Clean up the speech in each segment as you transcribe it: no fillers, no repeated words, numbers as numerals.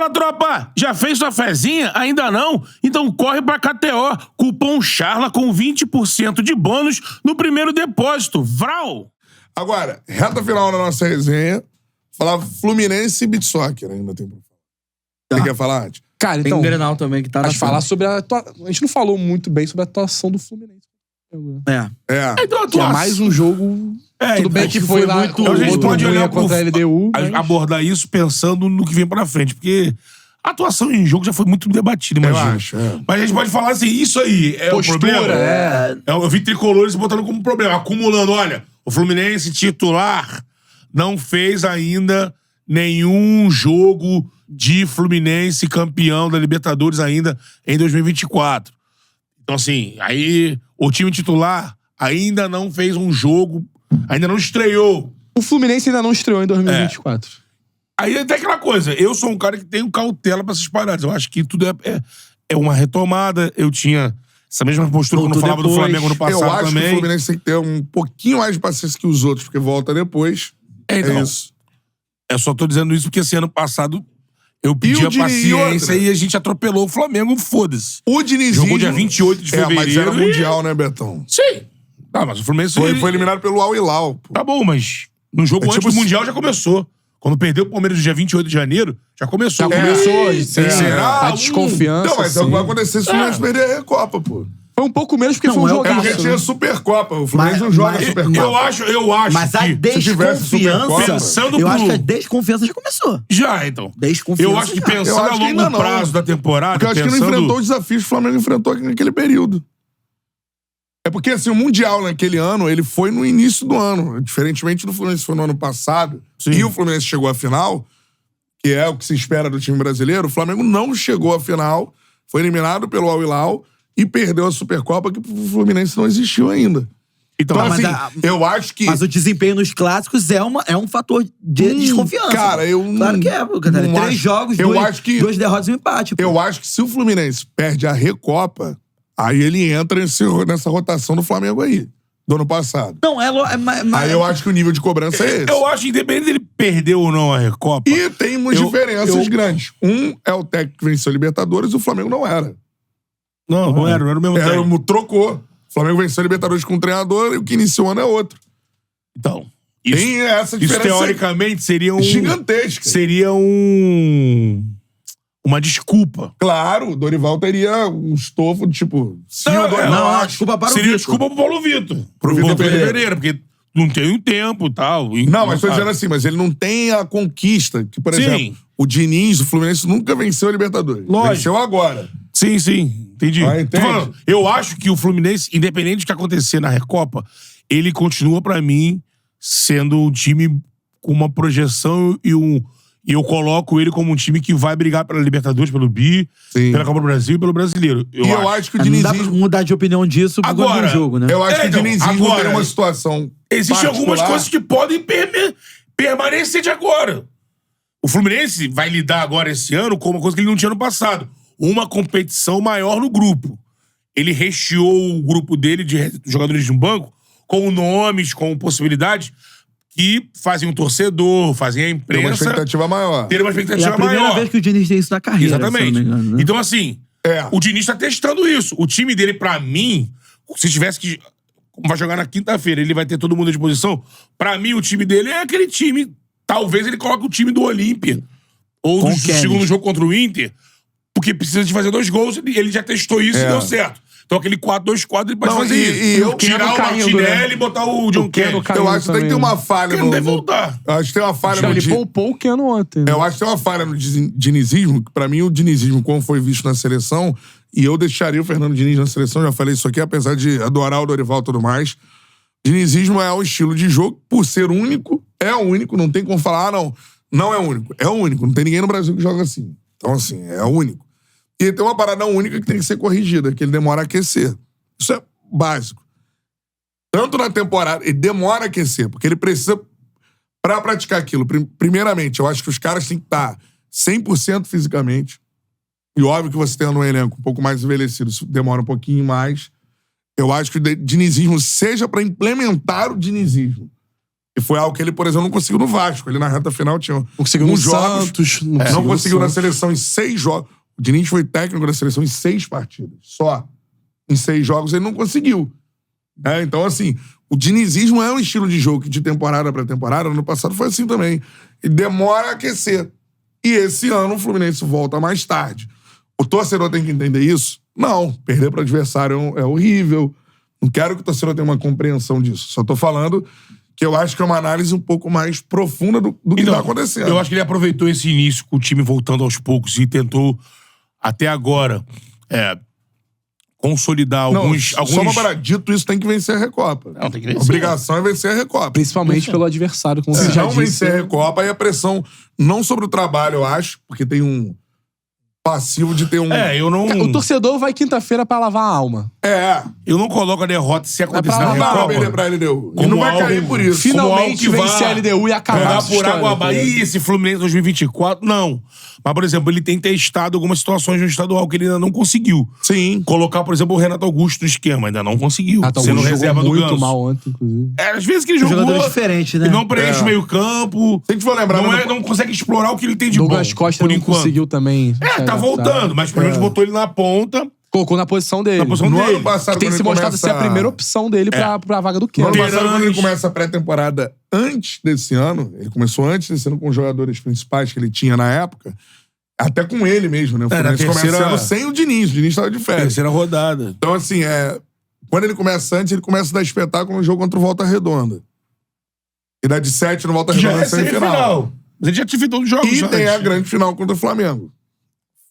Fala, tropa! Já fez sua fezinha? Ainda não? Então corre pra KTO. Cupom CHARLA com 20% de bônus no primeiro depósito. Vral! Agora, reta final da nossa resenha. Falar Fluminense e Beach Soccer ainda tem pra falar. Você quer falar antes? Cara, Tem então... um Grenal também que tá... Mas falar sobre a... A gente não falou muito bem sobre a atuação do Fluminense. Então, Que é mais um jogo... Tudo bem que foi lá muito... A gente outro pode olhar contra a LDU, mas... abordar isso pensando no que vem pra frente, porque a atuação em jogo já foi muito debatida, imagina. Eu acho, Mas a gente pode falar assim, isso aí é Postura, o problema. é. Eu vi tricolores botando como problema, acumulando, olha, o Fluminense titular não fez ainda nenhum jogo de Fluminense campeão da Libertadores ainda em 2024. Então, assim, aí o time titular ainda não fez um jogo, ainda não estreou. O Fluminense ainda não estreou em 2024. Aí até aquela coisa, eu sou um cara que tenho cautela pra essas paradas. Eu acho que tudo é uma retomada. Eu tinha essa mesma postura quando falava do Flamengo no passado Eu acho também. que o Fluminense tem que ter um pouquinho mais de paciência que os outros, porque volta depois. Então, É isso. eu só tô dizendo isso porque esse ano passado eu pedi a paciência e a gente atropelou o Flamengo, foda-se. O Dinizinho... Jogou dia 28 de fevereiro. mas era mundial, né, Betão? Sim. Tá, mas o Fluminense... Foi eliminado pelo Al Hilal. Tá bom, mas no jogo antes do Mundial já começou. Quando perdeu o Palmeiras no dia 28 de janeiro, já começou. Já começou, Será? a desconfiança. Não, mas é o que vai acontecer se o Fluminense perder a Recopa, pô. Foi um pouco menos porque foi um É porque jogaço. tinha Supercopa. O Fluminense não joga Supercopa. Eu acho Mas a que... desconfiança... Pensando eu pro- acho que a desconfiança já começou. Já, então. Desconfiança Eu acho que já. pensando Eu acho a que ainda longo não. prazo da temporada... Porque eu acho que não enfrentou os desafios que o Flamengo enfrentou naquele período. É porque, assim, o Mundial naquele ano, ele foi no início do ano. Diferentemente do Fluminense, foi no ano passado. Sim. E o Fluminense chegou à final, que é o que se espera do time brasileiro. O Flamengo não chegou à final, foi eliminado pelo Al Hilal e perdeu a Supercopa, que o Fluminense não existiu ainda. Então, Mas assim, eu acho que... Mas o desempenho nos clássicos é um fator de desconfiança. cara, eu Claro que é, cara. não 3 acho. jogos, Eu acho que- 2 derrotas e um empate. Pô. Eu acho que se o Fluminense perde a Recopa, aí ele entra nessa rotação do Flamengo aí, do ano passado. Não, Aí eu acho que o nível de cobrança é esse. Eu acho que independente dele perder ou não a Recopa... E tem umas diferenças grandes. Um é o técnico que venceu a Libertadores e o Flamengo não era. Não era o mesmo tempo. Trocou. O Flamengo venceu a Libertadores com um treinador e o que iniciou o ano é outro. Então, Tem essa isso diferença teoricamente seria gigantesca. Seria uma desculpa. Claro, o Dorival teria um estofo, tipo... Se o Dorival desculpa para o Seria Vitor. desculpa pro Paulo Vitor. Pro Vitor Pereira. Porque não tem um tempo e tal. Não, mas tô dizendo assim, mas ele não tem a conquista que, por Sim. exemplo, o Diniz, o Fluminense nunca venceu a Libertadores. Lógico. Venceu agora. Sim, entendi. Ah, entende? Tô falando, eu acho que o Fluminense, independente do que acontecer na Recopa, ele continua, pra mim, sendo um time com uma projeção e eu coloco ele como um time que vai brigar pela Libertadores, pelo Bi, Sim. pela Copa do Brasil e pelo Brasileiro. Eu acho que o Não dá pra Dinizismo... mudar de opinião disso por causa Agora, do jogo, né? Eu acho que o então, Dinizismo agora, tem uma situação Existem algumas particular. coisas que podem permanecer de agora. O Fluminense vai lidar agora esse ano com uma coisa que ele não tinha no passado. Uma competição maior no grupo. Ele recheou o grupo dele de jogadores de um banco com nomes, com possibilidades que fazem o torcedor, fazem a Tem imprensa uma expectativa maior. ter uma É expectativa a primeira maior. vez que o Diniz tem isso na carreira. Exatamente. se eu não me engano, né? Então, assim, o Diniz tá testando isso. O time dele, pra mim, se tivesse que... Como vai jogar na quinta-feira, ele vai ter todo mundo à disposição. Pra mim, o time dele é aquele time... Talvez ele coloque o time do Olímpia. Ou do segundo jogo contra o Inter. Porque precisa de fazer 2 gols. Ele já testou isso e deu certo. Então aquele 4-2-4 ele pode fazer isso. e eu- Tirar o Martinelli e botar o John Kennedy. Eu acho que tem que ter uma falha Ele não deve voltar. Eu acho que tem uma falha no... Ele poupou o Keno ontem. Né? Eu acho que tem uma falha no dinizismo, que pra mim o dinizismo, como foi visto na seleção, e eu deixaria o Fernando Diniz na seleção, já falei isso aqui, apesar de adorar o Dorival e tudo mais. Dinizismo é um estilo de jogo, por ser único, é o único, não tem como falar, não é único. É o único, não tem ninguém no Brasil que joga assim. Então, assim, é o único. E tem uma parada única que tem que ser corrigida, que ele demora a aquecer. Isso é básico. Tanto na temporada, ele demora a aquecer, porque ele precisa, pra praticar aquilo, primeiramente, eu acho que os caras têm que estar 100% fisicamente. E óbvio que você tendo um elenco um pouco mais envelhecido, isso demora um pouquinho mais. Eu acho que o dinizismo seja pra implementar o dinizismo. E foi algo que ele, por exemplo, não conseguiu no Vasco. Ele na reta final tinha Não conseguiu no jogos. Santos. Não conseguiu no na Santos. seleção em 6 jogos. O Diniz foi técnico da seleção em 6 partidas. Só. Em 6 jogos ele não conseguiu. Então, assim, o dinizismo é um estilo de jogo que de temporada pra temporada, ano passado foi assim também. E demora a aquecer. E esse ano o Fluminense volta mais tarde. O torcedor tem que entender isso? Não. Perder para adversário é horrível. Não quero que o torcedor tenha uma compreensão disso. Só tô falando que eu acho que é uma análise um pouco mais profunda do que tá acontecendo. Eu acho que ele aproveitou esse início com o time voltando aos poucos e tentou, até agora, consolidar alguns... Só uma parada. Dito isso, tem que vencer a Recopa. Não, tem que vencer. A obrigação é vencer a Recopa. Principalmente pelo adversário, como Se você já não disse. vencer a Recopa, aí a pressão não sobre o trabalho, eu acho, porque tem um passivo de ter um... eu não... O torcedor vai quinta-feira pra lavar a alma. Eu não coloco a derrota se acontecer na Não dá pra Recopa. perder pra LDU. E Como não vai algo- cair por isso. Finalmente algo que vencer vá a LDU e acabar Jogar essa por história, água abaixo. tá ligado? Ih, esse Fluminense 2024, não. Mas, por exemplo, ele tem testado algumas situações no estadual que ele ainda não conseguiu. Sim. Colocar, por exemplo, o Renato Augusto no esquema, ainda não conseguiu. Natal Sendo jogou reserva do muito Ganso. mal ontem, inclusive. Às vezes que ele jogou... Jogadores diferentes, né? E não preenche o meio campo. Se a gente for lembrar... Não consegue explorar o que ele tem de Douglas bom. Costa por não enquanto. conseguiu também. Tá voltando, mas pelo menos botou ele na ponta. Colocou na posição dele. Na posição No dele. ano passado, Que tem quando se ele mostrado começa... ser a primeira opção dele pra vaga do No Keno. ano passado, quando ele Teranos. começa a pré-temporada antes desse ano, ele começou antes desse ano com os jogadores principais que ele tinha na época, até com ele mesmo, né? O na Fluminense terceira- começando sem o Diniz tava de férias. Terceira rodada. Então, assim, quando ele começa antes, ele começa a dar espetáculo no jogo contra o Volta Redonda. E dá de 7 no Volta Já Redonda é na semifinal. semifinal. Mas ele já teve todos os jogos. E tem a antes. grande final contra o Flamengo.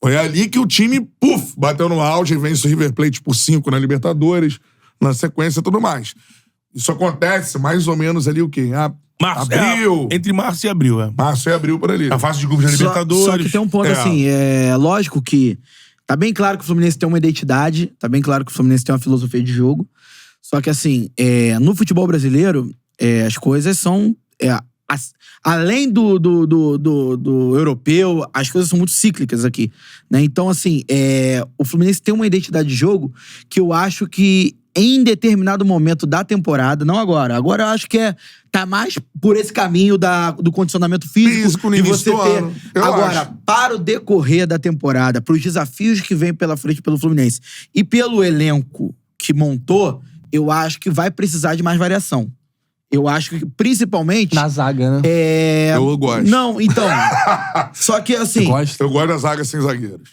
Foi ali que o time, bateu no auge e vence o River Plate por 5 na Libertadores, na sequência e tudo mais. Isso acontece mais ou menos ali o quê? Abril. Entre março e abril, Março e abril por ali. A fase de grupos da Libertadores. Só que tem um ponto assim, lógico que tá bem claro que o Fluminense tem uma identidade, tá bem claro que o Fluminense tem uma filosofia de jogo, só que assim, no futebol brasileiro, as coisas são... além do europeu, as coisas são muito cíclicas aqui, né? Então, assim, o Fluminense tem uma identidade de jogo que eu acho que em determinado momento da temporada, não agora eu acho que tá mais por esse caminho do condicionamento físico no e início você do ter... ano. Eu Agora, acho. para o decorrer da temporada, para os desafios que vem pela frente pelo Fluminense e pelo elenco que montou, eu acho que vai precisar de mais variação. Eu acho que, principalmente... Na zaga, né? Eu gosto. Não, então... Só que, assim, Gosta. Eu gosto da zaga sem zagueiros.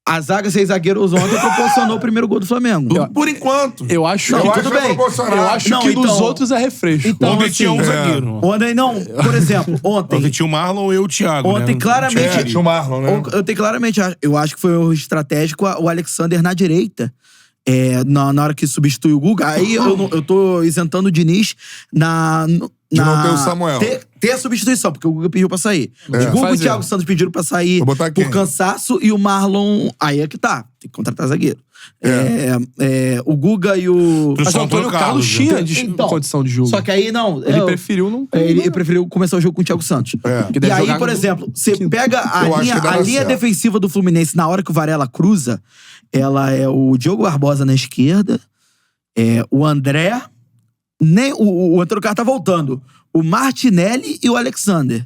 a zaga sem zagueiros ontem proporcionou o primeiro gol do Flamengo. Por enquanto. Eu acho Não, que... tudo vai bem. proporcionar. Eu acho Não, que dos então- outros é refresco. Então, Ontem assim, tinha um zagueiro. Ontem, não, por exemplo, Ontem ontem... tinha o Marlon e o Thiago. Ontem, né? claramente... Tinha o Marlon, né? Eu tenho claramente, eu acho que foi um estratégico o Alexander na direita. Na hora que substitui o Guga. Aí eu tô isentando o Diniz De não ter o Samuel. Ter a substituição, porque o Guga pediu pra sair. O Guga e o Fazer. Thiago Santos pediram pra sair Vou botar por quem? cansaço e o Marlon... Aí é que tá. Tem que contratar zagueiro. O Guga e o... Mas o Antônio Carlos tinha Então, condição de jogo. Só que aí não... Ele preferiu não... Ele preferiu começar o jogo com o Thiago Santos. Que E deve aí, jogar por no exemplo, você quinto. pega Eu acho que dá a linha certo. defensiva do Fluminense na hora que o Varela cruza, ela é o Diogo Barbosa na esquerda, o André, o Antônio Carlos tá voltando, o Martinelli e o Alexander.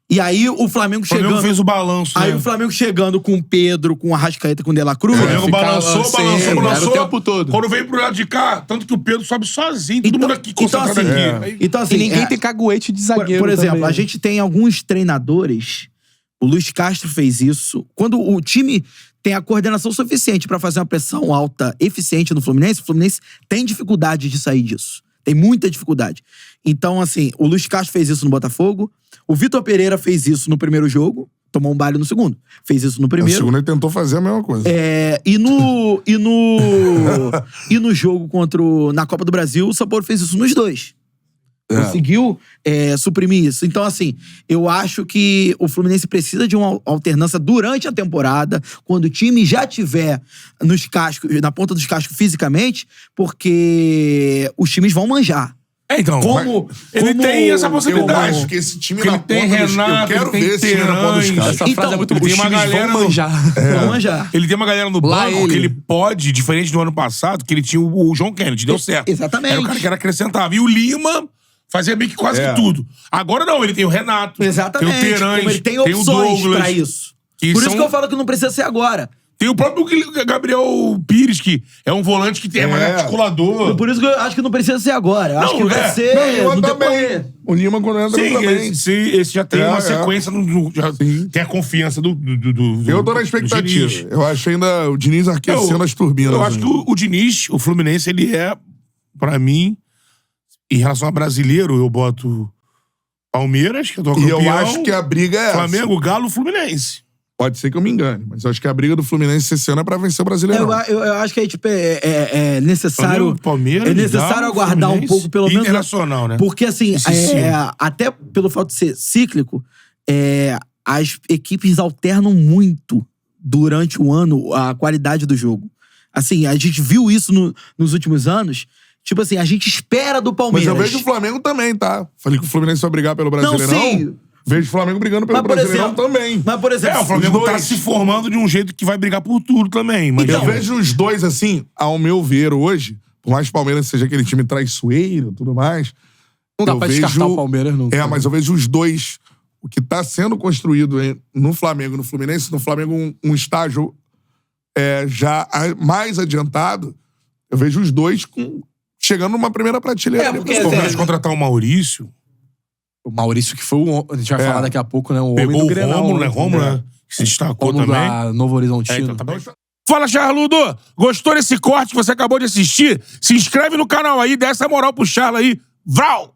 E aí o Flamengo O Flamengo chegando... fez o balanço, Aí né? o Flamengo chegando com o Pedro, com o Arrascaeta, com o De La Cruz. O Flamengo ficava balançou, sem, era balançou. o tempo todo. Quando veio pro lado de cá, tanto que o Pedro sobe sozinho, todo mundo aqui concentrado assim, aqui. Aí- Então, assim, E ninguém tem caguete de zagueiro Por exemplo, também. a gente tem alguns treinadores, o Luiz Castro fez isso, quando o time tem a coordenação suficiente pra fazer uma pressão alta, eficiente no Fluminense, o Fluminense tem dificuldade de sair disso. Tem muita dificuldade. Então, assim, o Luiz Castro fez isso no Botafogo, o Vitor Pereira fez isso no primeiro jogo, tomou um baile no segundo. Fez isso no No primeiro. segundo ele tentou fazer a mesma coisa. E no jogo na Copa do Brasil, o São Paulo fez isso nos dois. Conseguiu suprimir isso. Então, assim, eu acho que o Fluminense precisa de uma alternância durante a temporada, quando o time já tiver na ponta dos cascos fisicamente, porque os times vão manjar. Então, ele como- tem essa Eu possibilidade. acho que esse time Porque na ele tem ponta dos... Renato, Eu quero ele tem ver esse time na ponta dos Terãs. caras. Essa Então, frase é muito ele boa. tem Os uma times galera vão no- manjar. Vão manjar. Ele tem uma galera no Lá banco que ele pode, diferente do ano passado, que ele tinha o João Kennedy, deu certo. Exatamente. Era o cara que era acrescentável. E o Lima Fazia meio que quase É. que tudo. Agora não, ele tem o Renato. Exatamente. Tem o Terãs. Como ele tem tem o opções Douglas. pra isso. que Por isso são- que eu falo que não precisa ser agora. Tem o próprio Gabriel Pires, que é um volante que é mais articulador. Por isso que eu acho que não precisa ser agora. Eu acho Não, que vai é. ser Não, e o no também. decorrer. O Lima, quando entra, Sim, também. esse já tem É, uma é. sequência, já Sim. tem a confiança do Eu tô na do expectativa. Diniz. Eu acho ainda o Diniz aquecendo as turbinas. Eu acho que o Diniz, o Fluminense, ele é, pra mim, em relação a brasileiro, eu boto Palmeiras, que é o E campeão, eu acho que a briga é essa. Flamengo, Galo, Fluminense. Pode ser que eu me engane, mas eu acho que a briga do Fluminense esse ano é pra vencer o Brasileirão. Eu acho que tipo, é necessário. Flamengo, Palmeiras, É necessário Galo, aguardar um Fluminense, pouco, pelo menos. Internacional, né? Porque, assim, Esse sim. até pelo fato de ser cíclico, as equipes alternam muito durante o ano a qualidade do jogo. Assim, a gente viu isso nos últimos anos. Tipo assim, a gente espera do Mas Palmeiras. eu vejo o Flamengo também, tá? Falei que o Fluminense vai brigar pelo Brasileirão. sim. Vejo o Flamengo brigando pelo Mas, por Brasileirão exemplo, também. Mas, por exemplo, O Flamengo os tá dois. se formando de um jeito que vai brigar por tudo também. Mas Eu vejo os dois, assim, ao meu ver hoje, por mais que o Palmeiras seja aquele time traiçoeiro e tudo mais. Não dá eu pra vejo- descartar o Palmeiras nunca. Mas eu vejo os dois. O que tá sendo construído no Flamengo e no Fluminense, no Flamengo um estágio já mais adiantado, eu vejo os dois chegando numa primeira prateleira. porque se o Palmeiras contratar o Maurício, O Maurício, que foi a gente vai falar daqui a pouco, né? O homem pegou do o Grenal. Rômulo, né? Rômulo, né? Que se destacou Rômulo também. da Novo Horizontino. Então tá bem. Fala, Charludo! Gostou desse corte que você acabou de assistir? Se inscreve no canal aí, dá essa moral pro Charla aí. Vral!